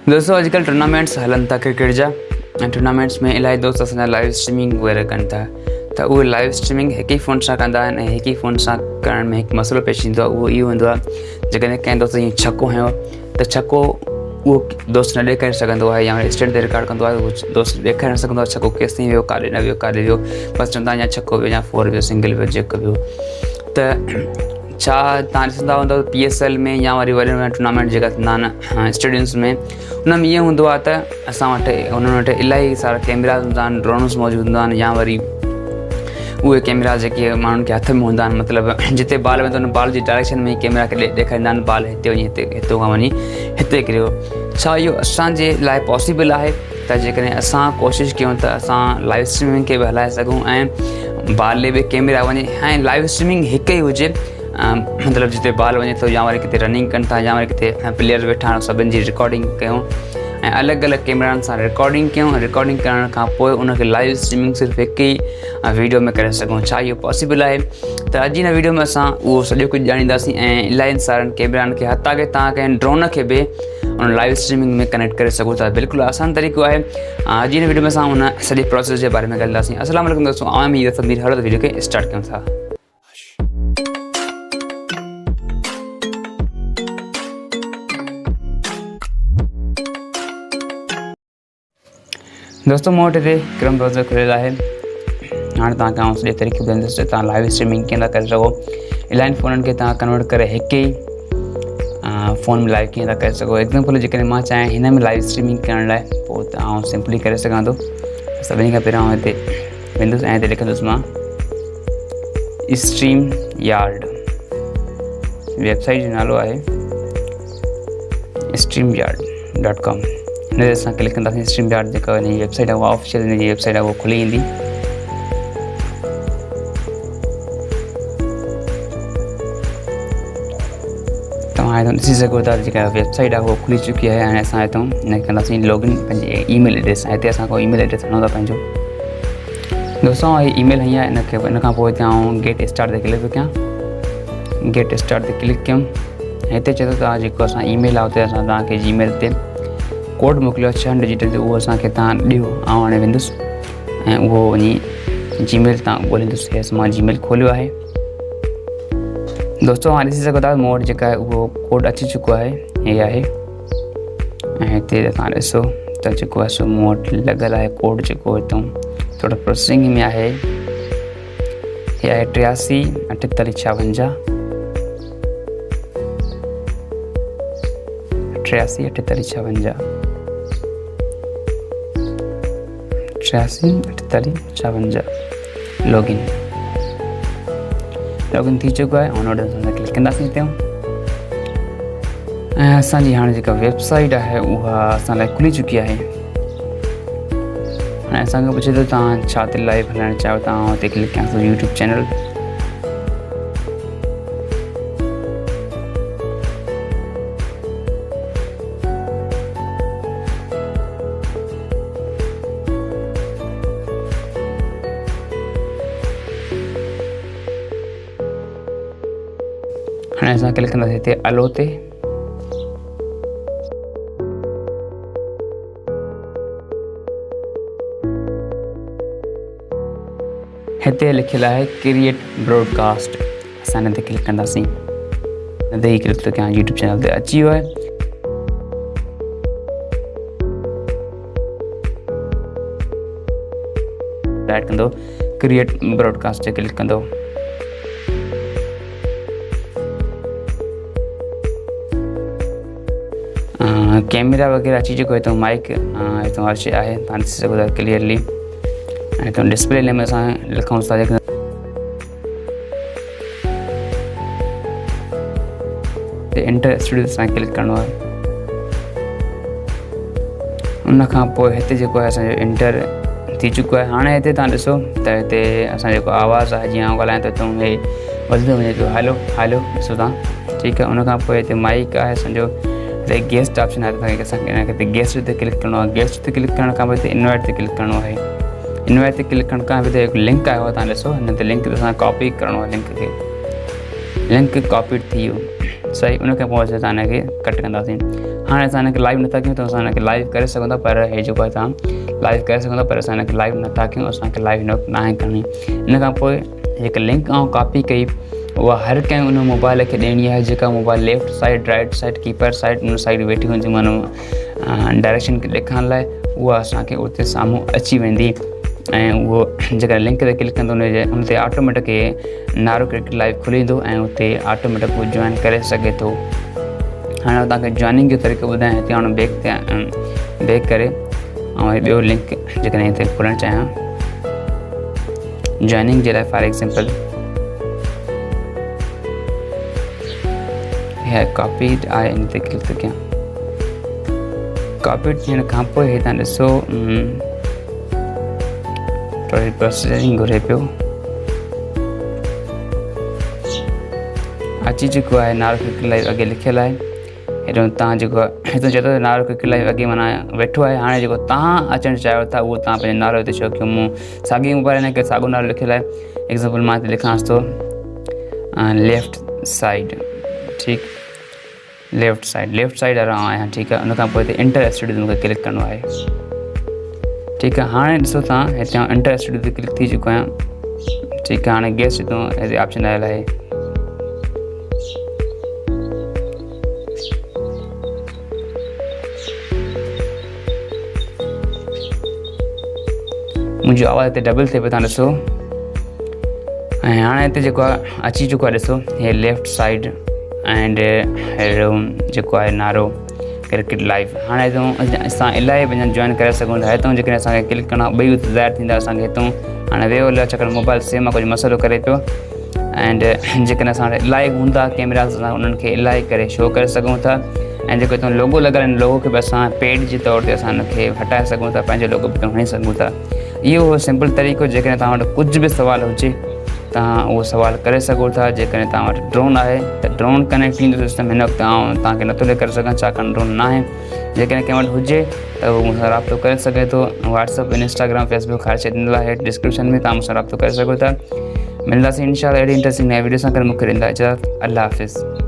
दोस्तों अॼुकल्ह टूर्नामेंट्स हलन था क्रिकेट जा ऐं टूर्नामेंट्स में इलाही दोस्त असांजा लाइव स्ट्रीमिंग वग़ैरह कनि था त उहे लाइव स्ट्रीमिंग हिक ई फ़ोन सां कंदा आहिनि ऐं हिक ई फ़ोन सां करण में हिकु मसइलो पेश ईंदो आहे। उहो इहो हूंदो आहे जेकॾहिं कंहिं दोस्त ईअं छको हयो त छको उहो दोस्त न ॾेखारे सघंदो आहे या स्टैंड ते रिकॉर्ड कंदो आहे। उहो दोस्त ॾेखारे न सघंदो आहे छको केसिताईं वियो, काॾे न वियो, काॾे वियो, बसि चवंदा या छको वियो या फोर वियो, सिंगल वियो, जेको वियो। त छा तव्हां ॾिसंदा हूंदव PSL में या वरी वॾे वॾा टूर्नामेंट जेका थींदा आहिनि स्टेडियम्स में, उन में ईअं हूंदो आहे त असां वटि उन्हनि वटि इलाही सारा कैमरास हूंदा आहिनि, ड्रोन्स मौजूदु हूंदा आहिनि या वरी उहे कैमरा जेके माण्हुनि खे हथ में हूंदा आहिनि, मतिलबु जिते बॉल वेंदो उन बॉल जी डायरेक्शन में ई कैमरा खे ॾेखारींदा आहिनि, बॉल हिते वञी हिते खां वञी हिते किरियो। छा इहो असांजे लाइ पॉसिबल आहे त जेकॾहिं असां कोशिशि कयूं त असां लाइव स्ट्रीमिंग खे बि हलाए सघूं ऐं बॉल ॾे बि कैमरा वञे ऐं लाइव स्ट्रीमिंग हिकु ई हुजे, मतिलबु जिते बॉल वञे थो या वरी किथे रनिंग कनि था या वरी किथे प्लेयर वेठा आहिनि सभिनि जी रिकॉर्डिंग कयूं ऐं अलॻि अलॻि कैमरानि सां रिकॉर्डिंग कयूं। रिकॉर्डिंग करण खां पोइ उनखे लाइव स्ट्रीमिंग सिर्फ़ु हिकु ई वीडियो में करे सघूं। छा इहो पॉसिबल आहे? त अॼु हिन वीडियो में असां उहो सॼो कुझु ॼाणींदासीं ऐं इलाही सारनि कैमरानि खे हथा के तव्हां कंहिं ड्रोन खे बि उन लाइव स्ट्रीमिंग में कनेक्ट करे सघो था। बिल्कुलु आसान तरीक़ो आहे। अॼु हिन वीडियो में असां उन सॼे प्रोसेस जे बारे में ॻाल्हाईंदासीं। अस्सलाम वालेकुम दोस्तों, आउं मीर समीर हलो त वीडियो खे स्टार्ट कयूं था। दोस्तों मूं वटि हिते क्रोम ब्राउज़र खुलियलु आहे। हाणे तव्हांखे आउं सॼे तरीक़े ॿुधाईंदुसि त तव्हां लाइव स्ट्रीमिंग कीअं था करे सघो। इलाही फ़ोननि खे तव्हां कन्वर्ट करे हिकु ई फ़ोन में लाइव कीअं था करे सघो। एग्ज़ाम्पल जेकॾहिं मां चाहियां हिन में लाइव स्ट्रीमिंग करण लाइ, पोइ त आउं सिंपली करे सघां थो। सभिनी खां पहिरियों आउं हिते वेंदुसि ऐं हिते लिखंदुसि मां स्ट्रीम यार्ड। वेबसाइट जो नालो आहे StreamYard.com। हिन ते असां क्लिक कंदासीं। स्ट्रीम यार्ड जेका हिन जी वेबसाइट आहे उहा ऑफिशियल हिन जी वेबसाइट आहे, उहा खुली ईंदी। तव्हां हितां ॾिसी सघो था जेका वेबसाइट आहे उहा खुली चुकी आहे। हाणे असां हितां हिन खे कंदासीं लॉगिन पंहिंजी ईमेल एड्रेस। ऐं हिते असां को ईमेल एड्रेस हणूं था पंहिंजो। दोस्तों हीअ ईमेल हीअं आहे। इन खां पोइ हिते आउं गेट स्टार्ट ते क्लिक कयां। गेट स्टार्ट ते क्लिक कयूं। हिते चए थो तव्हां जेको असां ईमेल आहे उते असां तव्हांखे जीमेल ते कोड मोकिलियो आहे 6 डिजिट ते, उहो असांखे तव्हां ॾियो। ऐं हाणे वेंदुसि ऐं उहो वञी जीमेल तव्हां ॻोल्हींदुसि। हेसि मां जीमेल खोलियो आहे। दोस्तों हाणे ॾिसी सघो था मूं वटि जेका आहे उहो कोड अची चुको आहे। हे आहे ऐं हिते तव्हां ॾिसो त जेको आहे सो मूं वटि लॻल आहे कोड जेको हितां थोरो प्रोसेसिंग में आहे। हे आहे 83 48 56 83 48 56 83 48 56 लॉगिन थी चुको आहे। हुन वटि क्लिक कंदासीं हिते ऐं असांजी हाणे जेका वेबसाइट आहे उहा असां लाइ खुली चुकी आहे। हाणे असांखे पुछे थो तव्हां छा ते लाइव हलाइणु चाहियो। तव्हां हुते क्लिक कयां थो यूट्यूब चैनल। हाणे असां क्लिक कंदासीं हिते अलो ते। हिते लिखियलु आहे क्रिएट ब्रॉडकास्ट। असां हिन ते क्लिक कंदासीं। हिन ते ई क्लिक थो कयां। यूट्यूब चैनल ते अची वियो आहे। ऐड कंदो क्रिएट ब्रॉडकास्ट ते क्लिक कंदो। कैमरा वग़ैरह अची चुको हितां। माइक हितां हर शइ आहे, तव्हां ॾिसी सघो था क्लियरली। ऐं हितां डिस्प्ले नेम में असां लिखूं था जेका इंटर स्टूडियो असां क्लिक करिणो आहे। उन खां पोइ हिते जेको आहे असांजो इंटर थी चुको आहे। हाणे हिते तव्हां ॾिसो त हिते असां जेको आवाज़ु आहे जीअं आउं ॻाल्हायां त हितां हे वधंदो वञे पियो। हलो हलो ॾिसो तव्हां, ठीकु आहे। उन खां पोइ हिते माइक आहे असांजो। हिते गेस्ट ऑप्शन आहे, तव्हांखे असांखे हिते गेस्ट ते क्लिक करिणो आहे। गेस्ट ते क्लिक करण खां पोइ हिते इनवाइट ते क्लिक करिणो आहे। इनवाइट ते क्लिक करण खां पोइ हिते हिकु लिंक आयो आहे, तव्हां ॾिसो। हिन ते लिंक ते असां कॉपी करिणो आहे लिंक खे। लिंक कॉपी थी वियो सही। उन खां पोइ असां हिनखे कट कंदासीं। हाणे असां हिनखे लाइव नथा कयूं त असां हिनखे लाइव करे सघूं था, पर हे जेको आहे तव्हां लाइव करे सघूं था, पर असां हिनखे लाइव नथा कयूं, असांखे लाइव न आहे करणी। इन खां पोइ हिकु लिंक आउं कॉपी कई, उहा हर कंहिं उन मोबाइल खे ॾियणी आहे जेका mobile left side, right side, keeper side, उन साइड वेठी हुजे, मानो डायरेक्शन खे ॾेखारण लाइ, उहा असांखे उते साम्हूं अची वेंदी। ऐं उहो जेकर लिंक ते क्लिक कंदो उन ते ऑटोमेटिक नारो क्रिकेट लाइव खुली वेंदो ऐं उते ऑटोमेटिक उहो जॉइन करे सघे थो। हाणे तव्हांखे जॉइनिंग जो तरीक़ो ॿुधायां, हिते हाणे बैक करे ऐं ॿियो लिंक जेकॾहिं हिते खोलणु चाहियां जॉइनिंग जे लाइ, फॉर एग्ज़ाम्पल हीअ कॉपीड आहे, इन ते क्लिक थो कयां। कॉपीड थियण खां पोइ हे तव्हां ॾिसो थोरी प्रोसेसिंग घुरे पियो, अची चुको आहे नारो क्रिकेट लाइव अॻे लिखियलु आहे। हेॾो तव्हां जेको हिते चए थो नारो क्रिकेट लाइव अॻे माना वेठो आहे। हाणे जेको तव्हां अचणु चाहियो था उहो तव्हां पंहिंजे नालो हिते छो की मूं साॻी मोबाइल हिन खे साॻियो नालो लिखियलु आहे। एग्ज़ाम्पल मां हिते लिखांसि थो लेफ्ट साइड, ठीकु, लेफ्ट साइड वारो आहियां, ठीकु आहे। उन खां पोइ हिते इंटर स्टूडियो मूंखे क्लिक करिणो आहे, ठीकु आहे। हाणे ॾिसो तव्हां हिते इंटर स्टूडियो ते क्लिक थी चुको आहियां, ठीकु आहे। हाणे गैस हितां हिते ऑप्शन आयल आहे, मुंहिंजो आवाज़ हिते डबल थिए पियो, तव्हां ॾिसो। ऐं हाणे हिते जेको आहे अची चुको आहे, ॾिसो हे लेफ्ट साइड एंड जेको आहे नारो क्रिकेट लाइव। हाणे हितां असां इलाही पंहिंजा जॉइन करे सघूं था। हितां जेकॾहिं असांखे क्लिक करणा ॿई ज़ाहिर थींदा असांखे हितां। हाणे वियो हलियो छाकाणि मोबाइल सेम आहे, कुझु मसइलो करे पियो। एंड जेकॾहिं असां वटि इलाही हूंदा कैमरा, असां उन्हनि खे इलाही करे शो करे सघूं था। ऐं जेको हितां लोगो लॻल आहिनि, लोगो खे बि असां पेड जे तौर ते असां हुनखे हटाए सघूं था, पंहिंजो लोगो बि हणी सघूं था। इहो सिंपल तरीक़ो, जेकॾहिं तव्हां वटि कुझु बि सुवालु हुजे तव्हां उहो सुवालु करे सघो था। जेकॾहिं तव्हां वटि ड्रोन आहे त ड्रोन कनेक्ट थींदो सिस्टम, हिन वक़्तु तव्हांखे नथो करे सघां छाकाणि ड्रोन न आहे। जेकॾहिं कंहिं वटि हुजे त उहो मूंसां राब्तो करे सघे थो। व्हाट्सअप, इंस्टाग्राम, फेसबुक हर शइ ॾिनल आहे डिस्क्रिप्शन में, तव्हां मूंसां राब्तो करे सघो था। मिलंदासीं इंशाअल्लाह अहिड़ी इंट्रस्टिंग नए वीडियो सां। करे मूंखे ॾींदा इजाज़त। अल्लाह हाफ़िज़।